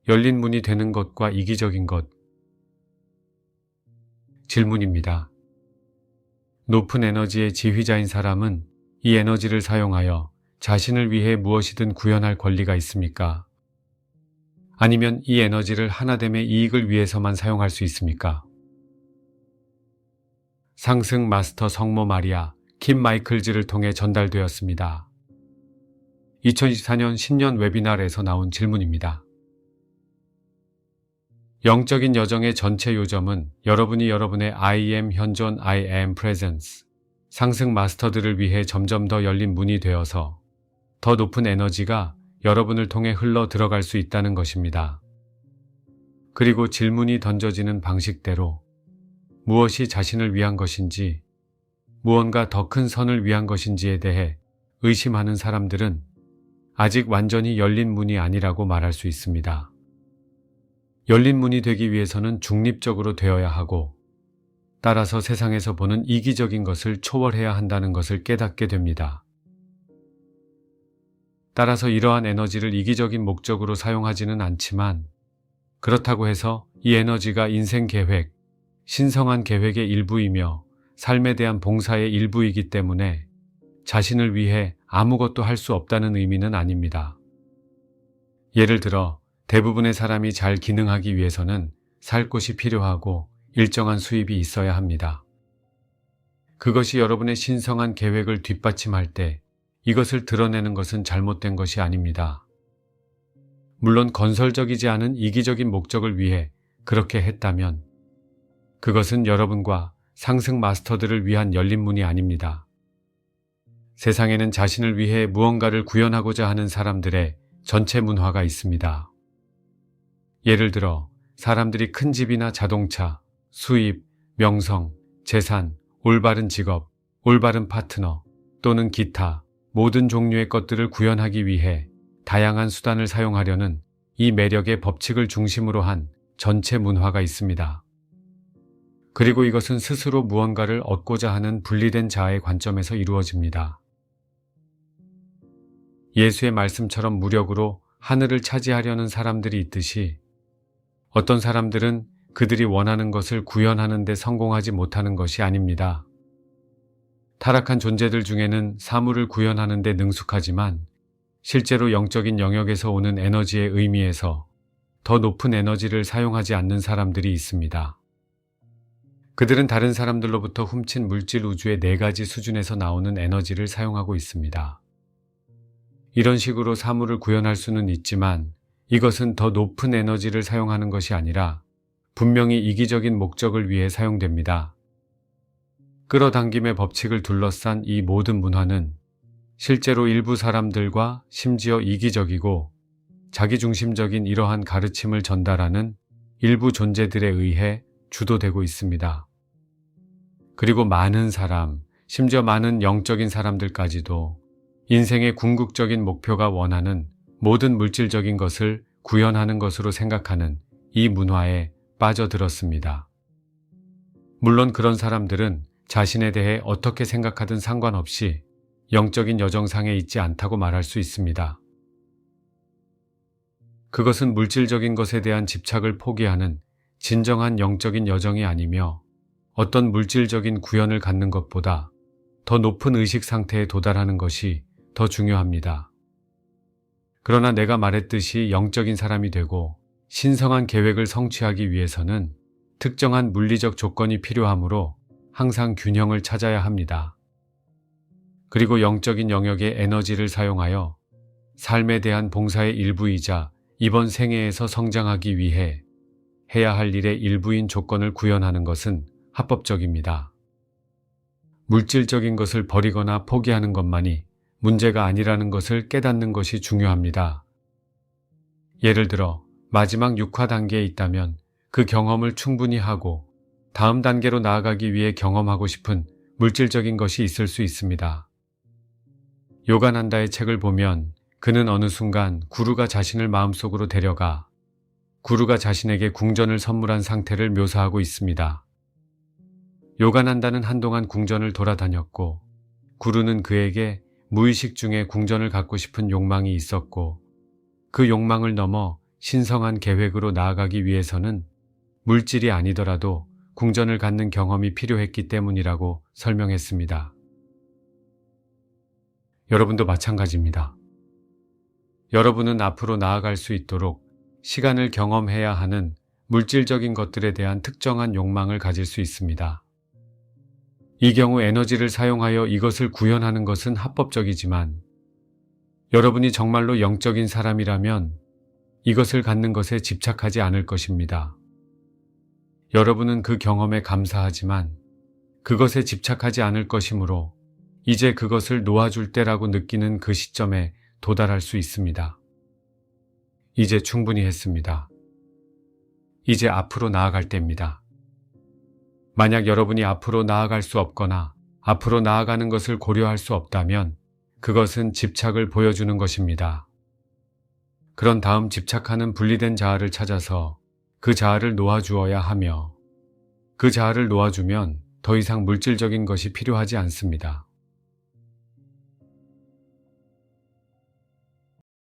열린 문이 되는 것과 이기적인 것. 질문입니다. 높은 에너지의 지휘자인 사람은 이 에너지를 사용하여 자신을 위해 무엇이든 구현할 권리가 있습니까? 아니면 이 에너지를 하나됨의 이익을 위해서만 사용할 수 있습니까? 상승 마스터 성모 마리아 킴 마이클즈를 통해 전달되었습니다. 2024년 신년 웨비날에서 나온 질문입니다. 영적인 여정의 전체 요점은 여러분이 여러분의 I am 현존 I am presence 상승 마스터들을 위해 점점 더 열린 문이 되어서 더 높은 에너지가 여러분을 통해 흘러 들어갈 수 있다는 것입니다. 그리고 질문이 던져지는 방식대로 무엇이 자신을 위한 것인지, 무언가 더 큰 선을 위한 것인지에 대해 의심하는 사람들은 아직 완전히 열린 문이 아니라고 말할 수 있습니다. 열린 문이 되기 위해서는 중립적으로 되어야 하고, 따라서 세상에서 보는 이기적인 것을 초월해야 한다는 것을 깨닫게 됩니다. 따라서 이러한 에너지를 이기적인 목적으로 사용하지는 않지만, 그렇다고 해서 이 에너지가 인생 계획, 신성한 계획의 일부이며 삶에 대한 봉사의 일부이기 때문에 자신을 위해 아무것도 할 수 없다는 의미는 아닙니다. 예를 들어 대부분의 사람이 잘 기능하기 위해서는 살 곳이 필요하고 일정한 수입이 있어야 합니다. 그것이 여러분의 신성한 계획을 뒷받침할 때 이것을 드러내는 것은 잘못된 것이 아닙니다. 물론 건설적이지 않은 이기적인 목적을 위해 그렇게 했다면 그것은 여러분과 상승 마스터들을 위한 열린 문이 아닙니다. 세상에는 자신을 위해 무언가를 구현하고자 하는 사람들의 전체 문화가 있습니다. 예를 들어 사람들이 큰 집이나 자동차, 수입, 명성, 재산, 올바른 직업, 올바른 파트너 또는 기타 모든 종류의 것들을 구현하기 위해 다양한 수단을 사용하려는 이 매력의 법칙을 중심으로 한 전체 문화가 있습니다. 그리고 이것은 스스로 무언가를 얻고자 하는 분리된 자아의 관점에서 이루어집니다. 예수의 말씀처럼 무력으로 하늘을 차지하려는 사람들이 있듯이 어떤 사람들은 그들이 원하는 것을 구현하는 데 성공하지 못하는 것이 아닙니다. 타락한 존재들 중에는 사물을 구현하는 데 능숙하지만 실제로 영적인 영역에서 오는 에너지의 의미에서 더 높은 에너지를 사용하지 않는 사람들이 있습니다. 그들은 다른 사람들로부터 훔친 물질 우주의 4가지 수준에서 나오는 에너지를 사용하고 있습니다. 이런 식으로 사물을 구현할 수는 있지만 이것은 더 높은 에너지를 사용하는 것이 아니라 분명히 이기적인 목적을 위해 사용됩니다. 끌어당김의 법칙을 둘러싼 이 모든 문화는 실제로 일부 사람들과 심지어 이기적이고 자기중심적인 이러한 가르침을 전달하는 일부 존재들에 의해 주도되고 있습니다. 그리고 많은 사람, 심지어 많은 영적인 사람들까지도 인생의 궁극적인 목표가 원하는 모든 물질적인 것을 구현하는 것으로 생각하는 이 문화에 빠져들었습니다. 물론 그런 사람들은 자신에 대해 어떻게 생각하든 상관없이 영적인 여정상에 있지 않다고 말할 수 있습니다. 그것은 물질적인 것에 대한 집착을 포기하는 진정한 영적인 여정이 아니며 어떤 물질적인 구현을 갖는 것보다 더 높은 의식 상태에 도달하는 것이 더 중요합니다. 그러나 내가 말했듯이 영적인 사람이 되고 신성한 계획을 성취하기 위해서는 특정한 물리적 조건이 필요하므로 항상 균형을 찾아야 합니다. 그리고 영적인 영역의 에너지를 사용하여 삶에 대한 봉사의 일부이자 이번 생애에서 성장하기 위해 해야 할 일의 일부인 조건을 구현하는 것은 합법적입니다. 물질적인 것을 버리거나 포기하는 것만이 문제가 아니라는 것을 깨닫는 것이 중요합니다. 예를 들어 마지막 6화 단계에 있다면 그 경험을 충분히 하고 다음 단계로 나아가기 위해 경험하고 싶은 물질적인 것이 있을 수 있습니다. 요가난다의 책을 보면 그는 어느 순간 구루가 자신을 마음속으로 데려가 구루가 자신에게 궁전을 선물한 상태를 묘사하고 있습니다. 요가난다는 한동안 궁전을 돌아다녔고 구루는 그에게 무의식 중에 궁전을 갖고 싶은 욕망이 있었고 그 욕망을 넘어 신성한 계획으로 나아가기 위해서는 물질이 아니더라도 궁전을 갖는 경험이 필요했기 때문이라고 설명했습니다. 여러분도 마찬가지입니다. 여러분은 앞으로 나아갈 수 있도록 시간을 경험해야 하는 물질적인 것들에 대한 특정한 욕망을 가질 수 있습니다. 이 경우 에너지를 사용하여 이것을 구현하는 것은 합법적이지만 여러분이 정말로 영적인 사람이라면 이것을 갖는 것에 집착하지 않을 것입니다. 여러분은 그 경험에 감사하지만 그것에 집착하지 않을 것이므로 이제 그것을 놓아줄 때라고 느끼는 그 시점에 도달할 수 있습니다. 이제 충분히 했습니다. 이제 앞으로 나아갈 때입니다. 만약 여러분이 앞으로 나아갈 수 없거나 앞으로 나아가는 것을 고려할 수 없다면 그것은 집착을 보여주는 것입니다. 그런 다음 집착하는 분리된 자아를 찾아서 그 자아를 놓아주어야 하며 그 자아를 놓아주면 더 이상 물질적인 것이 필요하지 않습니다.